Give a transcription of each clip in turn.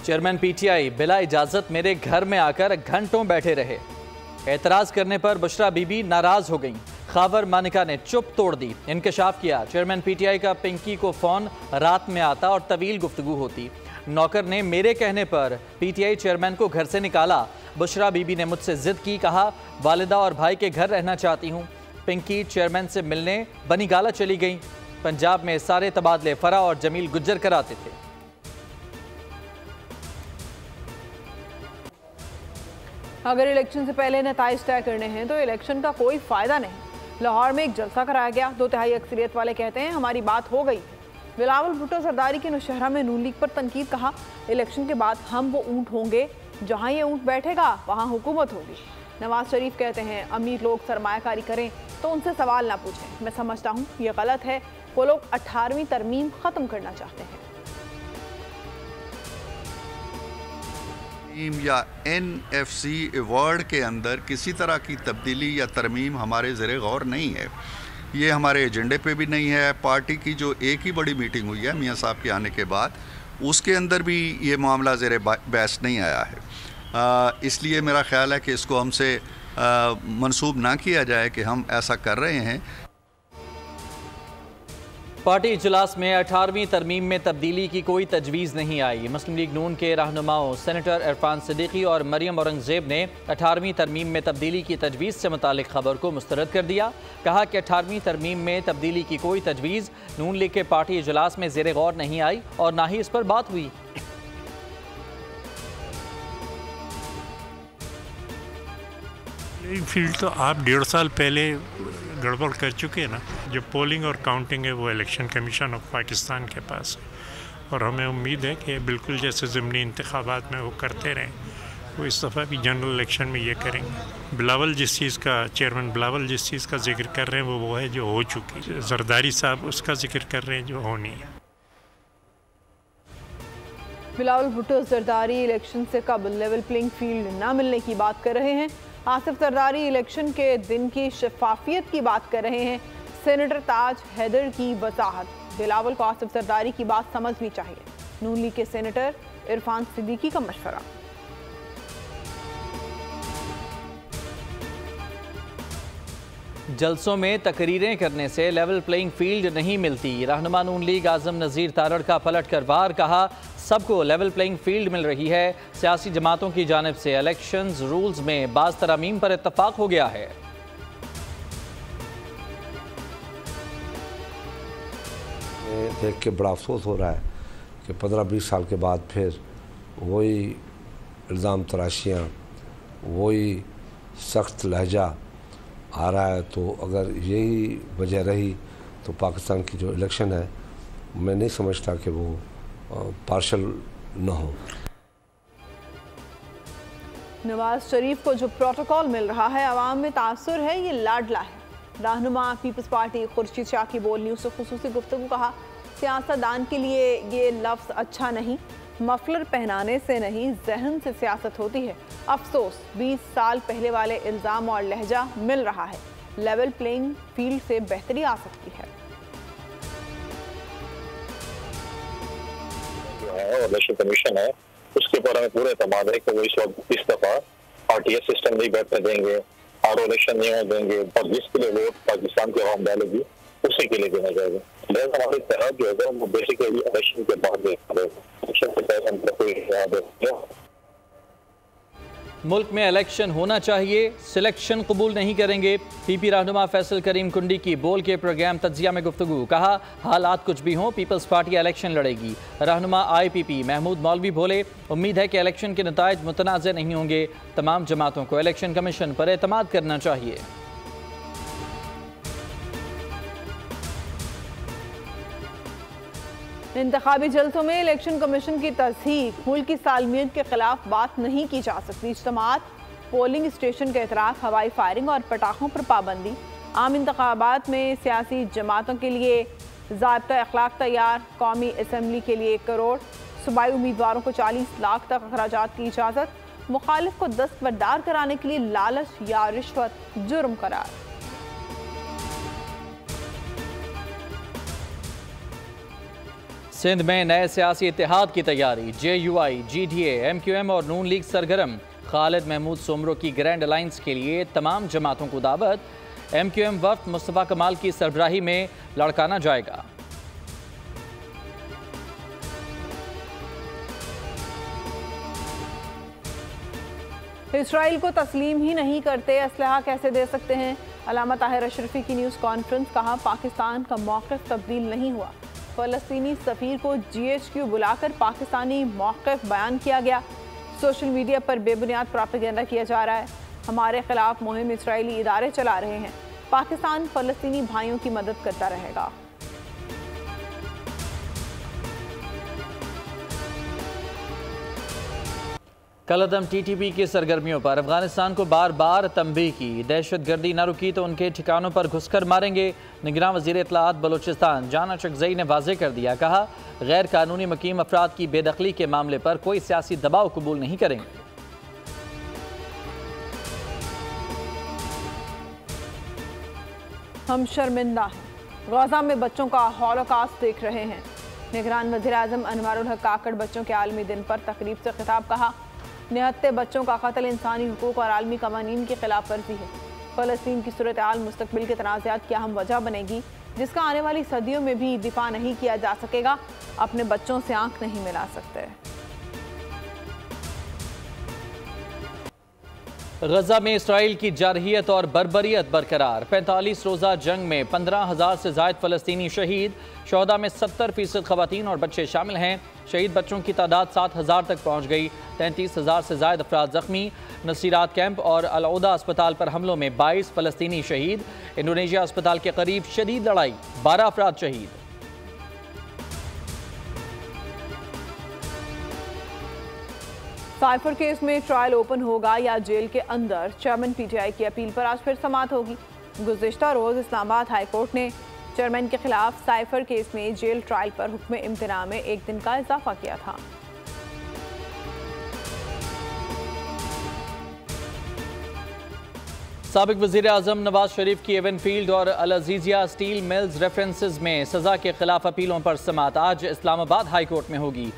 Chairman PTI बिला इजाजत मेरे घर में आकर घंटों बैठे रहे। एतराज करने पर बुशरा बीबी नाराज हो गईं। खावर मानिका ने चुप तोड़ दी। इंकशाफ किया, चेयरमैन पीटीआई का पिंकी को फोन रात में आता और तवील गुफ्तगू होती। नौकर ने मेरे कहने पर पीटीआई चेयरमैन को घर से निकाला। बुशरा बीबी ने मुझसे जिद की, कहा वालिदा और भाई के घर रहना चाहती हूँ। पिंकी चेयरमैन से मिलने बनीगाला चली गई। पंजाब में सारे तबादले फरा और जमील गुज्जर कराते थे। अगर इलेक्शन से पहले नताइज तय करने हैं तो इलेक्शन का कोई फायदा नहीं। लाहौर में एक जलसा कराया गया। 2/3 अक्सरियत वाले कहते हैं हमारी बात हो गई। बिलावल भुट्टो जरदारी के नौशहरा में नून लीग पर तनकीद, कहा इलेक्शन के बाद हम वो ऊंट होंगे, जहां ये ऊंट बैठेगा वहां हुकूमत होगी। नवाज शरीफ कहते हैं अमीर लोग सरमायाकारी करें तो उनसे सवाल ना पूछें। मैं समझता हूँ ये गलत है। वो लोग 18वीं तरमीम खत्म करना चाहते हैं। या NFC अवार्ड के अंदर किसी तरह की तब्दीली या तरमीम हमारे ज़ेरे गौर नहीं है। ये हमारे एजेंडे पे भी नहीं है। पार्टी की जो एक ही बड़ी मीटिंग हुई है मियां साहब के आने के बाद, उसके अंदर भी ये मामला ज़ेरे बहस नहीं आया है। इसलिए मेरा ख्याल है कि इसको हमसे मंसूब ना किया जाए कि हम ऐसा कर रहे हैं। पार्टी इजलास में 18वीं तरमीम में तब्दीली की कोई तजवीज़ नहीं आई। मुस्लिम लीग नून के रहनुमाओं सेनेटर इरफान सिद्दीकी और मरियम औरंगजेब ने 18वीं तरमीम में तब्दीली की तजवीज़ से मुतालिक खबर को मुस्तरद कर दिया। कहा कि 18वीं तरमीम में तब्दीली की कोई तजवीज़ नून लीग के पार्टी इजलास में ज़ेरे गौर नहीं आई और ना ही इस पर बात हुई। फील्ड तो आप 1.5 साल पहले गड़बड़ कर चुके हैं ना। जो पोलिंग और काउंटिंग है वो इलेक्शन कमीशन ऑफ पाकिस्तान के पास है और हमें उम्मीद है कि बिल्कुल जैसे ज़िमनी इंतखाबात में वो करते रहें, वो इस दफ़ा भी जनरल इलेक्शन में ये करेंगे। बिलावल जिस चीज़ का, चेयरमैन बिलावल जिस चीज़ का जिक्र कर रहे हैं वो है जो हो चुकी। जरदारी साहब उसका जिक्र कर रहे हैं जो होनी है। बिलावल भुट्टो जरदारी इलेक्शन से कबल लेवल प्लेइंग फील्ड ना मिलने की बात कर रहे हैं। आसिफ जरदारी इलेक्शन के दिन की शफाफियत की बात कर रहे हैं। सेनेटर ताज हैदर की वजाहत, बिलावल को आसिफ जरदारी की बात समझनी चाहिए। नून लीग के सेनेटर इरफान सिद्दीकी का मशवरा। जलसों में तकरीरें करने से लेवल प्लेइंग फील्ड नहीं मिलती। रहनुमा नून लीग आजम नज़ीर तारड़ का पलट कर वार, कहा सबको लेवल प्लेइंग फील्ड मिल रही है। सियासी जमातों की जानिब से इलेक्शंस रूल्स में बाज़ तरामीम पर इत्तफाक हो गया है। देख के बड़ा अफसोस हो रहा है कि 15-20 साल के बाद फिर वही इल्ज़ाम तराशियाँ, वही सख्त लहजा आ रहा है। तो अगर यही वजह रही तो पाकिस्तान की जो इलेक्शन है, मैं नहीं समझता कि वो पार्शल न हो। नवाज शरीफ को जो प्रोटोकॉल मिल रहा है अवाम में तासुर है, ये लाडला है। रहनुमा पीपल्स पार्टी खुर्शीद शाह की बोल न्यूज़ से खुसूसी गुफ्तगू, कहा सियासतदान के लिए ये लफ्ज़ अच्छा नहीं। मफलर पहनाने से नहीं, जहन से सियासत होती है। अफसोस 20 साल पहले वाले इल्ज़ाम और लहजा मिल रहा है। लेवल प्लेइंग फील्ड से बेहतरी आ सकती है। इलेक्शन कमीशन है उसके ऊपर हमें पूरा एतमाद है कि वो इस वक्त इस दफा RTS सिस्टम नहीं बैठने देंगे, RO इलेक्शन नहीं होने देंगे और जिसके लिए वोट पाकिस्तान की आवाम डालेगी उसी के लिए देना जाएगा। लेकिन हमारे तहत जो है वो बेसिकली इलेक्शन के बाद इलेक्शन के तहत हम कोई मुल्क में इलेक्शन होना चाहिए, सिलेक्शन कबूल नहीं करेंगे। PP रहनुमा फैसल करीम कुंडी की बोल के प्रोग्राम तज्जिया में गुफ्तगू, कहा हालात कुछ भी हों पीपल्स पार्टी इलेक्शन लड़ेगी। रहनुमा IPP महमूद मौलवी बोले उम्मीद है कि इलेक्शन के नताइज मुतनाज़ नहीं होंगे। तमाम जमातों को इलेक्शन कमीशन पर एतमाद करना चाहिए। इंतखाबी जलसों में इलेक्शन कमीशन की तस्दीक, मुल्क की सालमियत के खिलाफ बात नहीं की जा सकती। इज्तिमात, पोलिंग स्टेशन का एतराफ़, हवाई फायरिंग और पटाखों पर पाबंदी। आम इंतखाबात में सियासी जमातों के लिए ज़ाब्ता अखलाक तैयार। कौमी असम्बली के लिए 1 करोड़, सूबाई उम्मीदवारों को 40 लाख तक अखराजात की इजाज़त। मुखालिफ को दस्तबरदार कराने के लिए लालच या रिश्वत जुर्म करार। सिंध में नए सियासी इत्तेहाद की तैयारी। JUI, GDA, MQM और नून लीग सरगर्म। खालिद महमूद सोमरो की ग्रैंड अलायंस के लिए तमाम जमातों को दावत। MQM वफ्द मुस्तफ़ा कमाल की सरबराही में लड़काना जाएगा। इसराइल को तस्लीम ही नहीं करते, असलहा कैसे दे सकते हैं? अल्लामा ताहिर अशरफी की न्यूज़ कॉन्फ्रेंस। कहा, पाकिस्तान का मौक़िफ़ तब्दील नहीं हुआ। फ़लस्तीनी सफ़ीर को GHQ बुलाकर पाकिस्तानी मौक़िफ़ बयान किया गया। सोशल मीडिया पर बेबुनियाद प्रोपेगेंडा किया जा रहा है। हमारे खिलाफ मुहिम इसराइली इदारे चला रहे हैं। पाकिस्तान फ़लस्तीनी भाइयों की मदद करता रहेगा। कलअदम TTP की सरगर्मियों पर अफगानिस्तान को बार बार तंबीह की। दहशत गर्दी न रुकी तो उनके ठिकानों पर घुसकर मारेंगे। निगरान वज़ीर इत्तलाआत बलोचिस्तान जाना चकजई ने वाज़ेह कर दिया। कहा, गैर कानूनी मकीम अफराद की बेदखली के मामले पर कोई सियासी दबाव कबूल नहीं करेंगे। हम शर्मिंदा हैं, गज़ा में बच्चों का हॉलोकॉस्ट देख रहे हैं। निगरान वज़ीर आज़म अनवारुल हक काकड़ बच्चों के आलमी दिन पर तकरीब से खिताब। कहा, निहत्ते बच्चों का कत्ल इंसानी हुकूक और आलमी कवानीन की खिलाफ वर्जी है। फ़लस्तीन की सूरत हाल मुस्तकबिल के तनाज़ात की अहम वजह बनेगी, जिसका आने वाली सदियों में भी दिफा नहीं किया जा सकेगा। अपने बच्चों से आंख नहीं मिला सकते। गजा में इसराइल की जारहियत और बर्बरियत बरकरार। 45 रोज़ा जंग में 15,000 से ज़ायद फ़लस्तीनी शहीद। शोहदा में 70% ख़वातीन और बच्चे शामिल हैं। शहीद बच्चों की तादाद 7,000 तक पहुँच गई। 33,000 से ज़ायद अफराद ज़ख्मी। नसीरात कैंप और अल-औदा अस्पताल पर हमलों में 22 फ़लस्तीनी शहीद। इंडोनेशिया अस्पताल के करीब शदीद लड़ाई, 12 अफराद शहीद। साइफर केस में ट्रायल ओपन होगा या जेल के अंदर? चेयरमैन PTI की अपील पर आज फिर समाअत होगी। गुज़िश्ता रोज़ इस्लामाबाद हाई कोर्ट ने चेयरमैन के खिलाफ साइफर केस में जेल ट्रायल पर हुक्म इम्तिना में 1 दिन का इजाफा किया था। साबिक वज़ीर आज़म नवाज शरीफ की एवनफील्ड और अल अज़ीज़िया स्टील मिल्स रेफरेंसेस में सज़ा के खिलाफ अपीलों पर समाअत आज इस्लामाबाद हाई कोर्ट में होगी।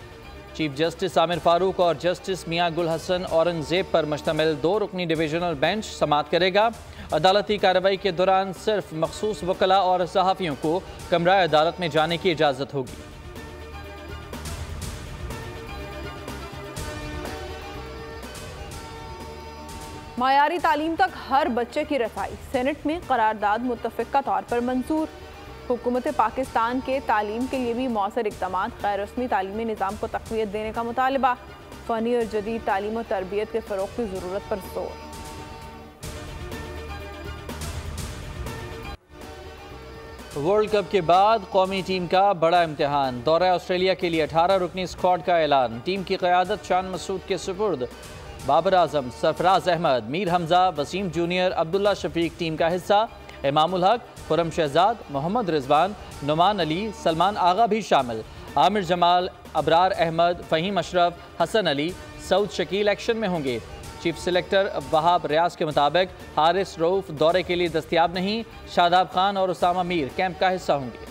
चीफ जस्टिस आमिर फारूक और जस्टिस मियां गुल हसन औरंगजेब पर मुश्तमिल 2 रुकनी डिवीजनल बेंच समाअत करेगा। अदालती कार्रवाई के दौरान सिर्फ मखसूस वकला और सहाफ़ियों को कमरा अदालत में जाने की इजाज़त होगी। मायारी तालीम तक हर बच्चे की रसाई। सेनेट में करारदाद मुत्तफ़िक़ा तौर पर मंजूर। हुकूमत पाकिस्तान के तालीम के लिए भी मौसर इक़दाम। गैर रस्मी तालीमी निज़ाम को तक़वियत देने का मुतालबा। फ़नी और जदीद तालीम और तरबियत के फ़रोग़ की ज़रूरत पर जोर। वर्ल्ड कप के बाद कौमी टीम का बड़ा इम्तिहान। दौरा ऑस्ट्रेलिया के लिए 18 रुकनी स्क्वाड का ऐलान। टीम की क़यादत शान मसूद के सुपुर्द। बाबर आजम, सरफराज अहमद, मीर हमजा, वसीम जूनियर, अब्दुल्ला शफीक टीम का हिस्सा। इमामुल हक, खुरम शहजाद, मोहम्मद रिजवान, नुमान अली, सलमान आगा भी शामिल। आमिर जमाल, अबरार अहमद, फ़हीम अशरफ, हसन अली, सऊद शकील एक्शन में होंगे। चीफ सिलेक्टर वहाब रियाज के मुताबिक हारिस रऊफ दौरे के लिए दस्तयाब नहीं। शादाब खान और उसामा मीर कैंप का हिस्सा होंगे।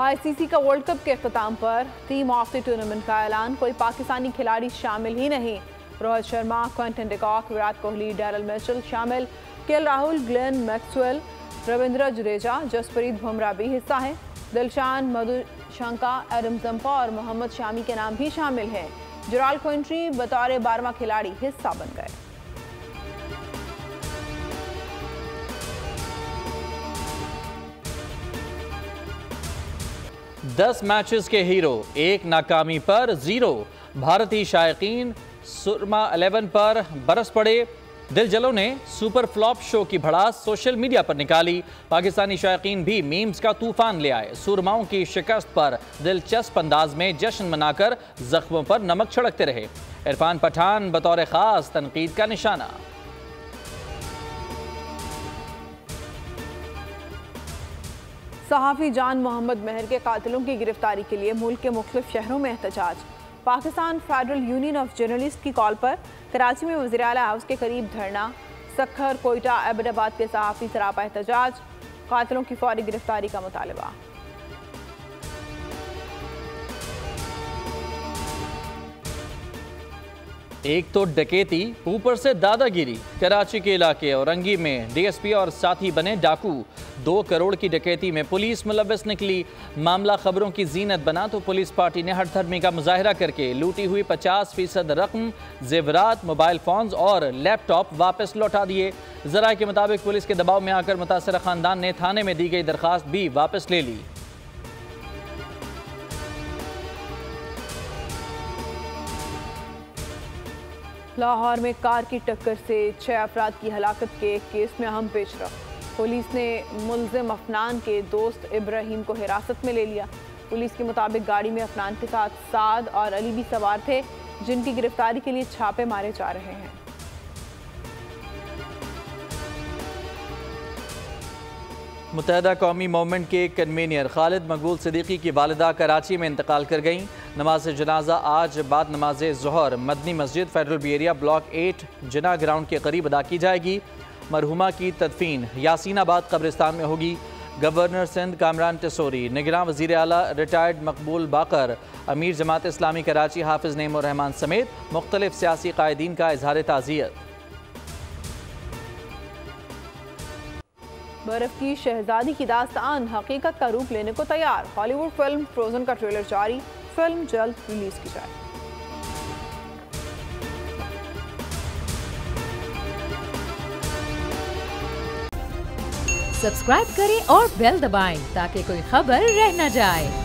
ICC का वर्ल्ड कप के अख्ताम पर टीम ऑफ द टूर्नामेंट का ऐलान। कोई पाकिस्तानी खिलाड़ी शामिल ही नहीं। Rohit Sharma, Quinton de Kock, Virat Kohli, Daryl Mitchell शामिल। KL Rahul, Glenn Maxwell, Ravindra Jadeja, Jasprit Bumrah भी हिस्सा हैं। दिलशान, मधुशंका, एडम जम्पा और मोहम्मद शामी के नाम भी शामिल हैं। जराल क्विंट्री बतौर 12वां खिलाड़ी हिस्सा बन गए। दस मैचेस के हीरो, 1 नाकामी पर 0। भारतीय शायकीन सुरमा 11 पर बरस पड़े। दिलजलों ने सुपर फ्लॉप शो की भड़ास सोशल मीडिया पर निकाली। पाकिस्तानी शायकीन भी मीम्स का तूफान ले आए। सुरमाओं की शिकस्त पर दिलचस्प अंदाज में जश्न मनाकर जख्मों पर नमक छिड़कते रहे। इरफान पठान बतौर खास तनकीद का निशाना। सहाफ़ी जान मोहम्मद महर के कातिलों की गिरफ्तारी के लिए मुल्क के मुख्तलिफ शहरों में एहतजाज। Pakistan federal union of journalist की कॉल पर कराची में वज़ीर आला हाउस के करीब धरना। सखर, कोयटा, एबटाबाद के सहाफ़ी सरापा एहतजाज। कातिलों की फौरी गिरफ्तारी का मुतालबा। एक तो डकैती, ऊपर से दादागिरी। कराची के इलाके औरंगी में डीएसपी और साथी बने डाकू। 2 करोड़ की डकैती में पुलिस मुलव्वस निकली। मामला खबरों की जीनत बना तो पुलिस पार्टी ने हठधर्मी का मुजाहिरा करके लूटी हुई 50% रकम, जेवरात, मोबाइल फोन्स और लैपटॉप वापस लौटा दिए। जराये के मुताबिक पुलिस के दबाव में आकर मुतासरा खानदान ने थाने में दी गई दरखास्त भी वापस ले ली। लाहौर में कार की टक्कर से 6 अफराद की हलाकत के एक केस में अहम पेशरफ। पुलिस ने मुल्जिम अफनान के दोस्त इब्राहिम को हिरासत में ले लिया। पुलिस के मुताबिक गाड़ी में अफनान के साथ साद और अली भी सवार थे, जिनकी गिरफ्तारी के लिए छापे मारे जा रहे हैं। मुत्तहदा कौमी मूवमेंट के कन्वीनियर खालिद मकबूल सिद्दीकी की वालिदा कराची में इंतकाल कर गईं। नमाज जनाजा आज बाद नमाज ज़ोहर मदनी मस्जिद फेडरल बी एरिया ब्लॉक 8 जिना ग्राउंड के करीब अदा की जाएगी। मरहुमा की तदफीन यासीनाबाद कब्रिस्तान में होगी। गवर्नर सिंध कामरान टिसोरी, निगरान वज़ीर आला रिटायर्ड मकबूल बाकर, अमीर जमात इस्लामी कराची हाफिज़ नईमुर रहमान समेत मुख्तलिफ सियासी कायदीन का इजहार ताज़ियत। बर्फ की शहजादी की दास्तान हकीकत का रूप लेने को तैयार। हॉलीवुड फिल्म फ्रोजन का ट्रेलर जारी। फिल्म जल्द रिलीज की जाए। सब्सक्राइब करें और बेल दबाएं ताकि कोई खबर रह न जाए।